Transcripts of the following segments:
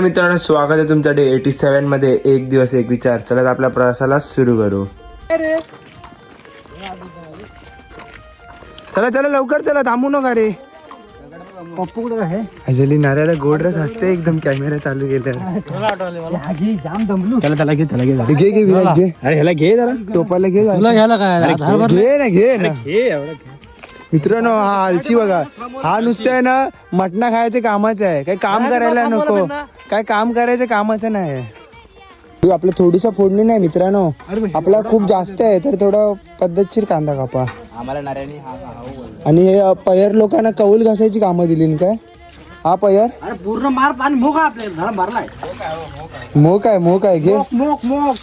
मित्रांनो स्वागत आहे तुमच्या डे 87 मध्ये. एक दिवस एक विचार. चला आपल्या प्रवासाला सुरू करू. चला चला लवकर चला, थांबू नका रे. पप्पू कुठे आहे? अजली नाऱ्याला गोड रस असते एकदम. कॅमेरा चालू केला. जाम दमलू. चला चला घे, चला घे घे घे विराज घे. अरे ह्याला घे जरा, टोपाला घे. घ्यायला काय घे ना, घे ना मित्रांनो. हा आलशी बघा, हा नुसतं आहे ना मटणा खायचे कामाचं आहे. काही काम करायला नको, काय काम करायचं कामाचं नाही. आपलं थोडीसा फोडणी नाही मित्रांनो, आपला खूप जास्त आहे तर थोडं पद्धतशीर कांदा कापा. आणि हे पयर लोकांना कौल घासायची कामं दिली काय. हा पयर पूर्ण मार पाणी मोक आपल्याला भरलाय. मोक आहे, मोक आहे घे. मोक मोक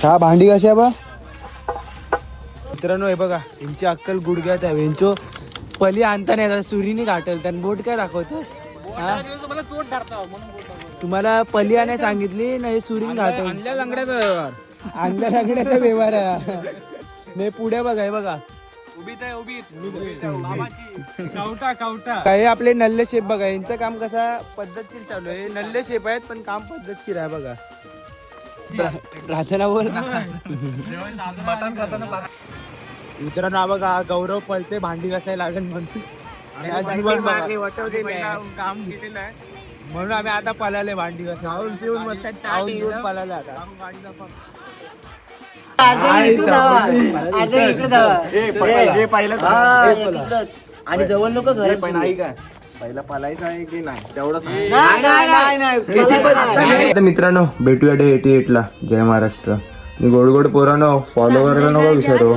हा भांडी कशी आहे बा मित्रांनो. हे बघा यांची अक्कल गुडघ्यात आहे. यांचो पली आणता नाही सुरीने गाठल. त्यांना बोट काय दाखवतोस? तुम्हाला पली आणाय सांगितली नाही, सुरीने गाठल. आणल्या लंगड्याचा व्यवहार आहे. नाही पुढे बघा, हे बघा काय आपले नल्ले शेप बघा. यांचं काम कसा पद्धतशीर चालू आहे. नल्ले शेप आहेत पण काम पद्धतशीर आहे बघा. प्रार्थना बोल मित्रांनो. बघा गौरव पळते भांडी घासायला लागेल म्हणून काम केलेलं आहे म्हणून आम्ही आता पळाले भांडी घासायला पळाले आता. आणि जवळ नको घर पहिला पळायचं आहे की नाही तेवढं. मित्रांनो भेटूया डे 88 ला. जय महाराष्ट्र. गोड गोड पोरांनो फॉलो करायला नको विसरू.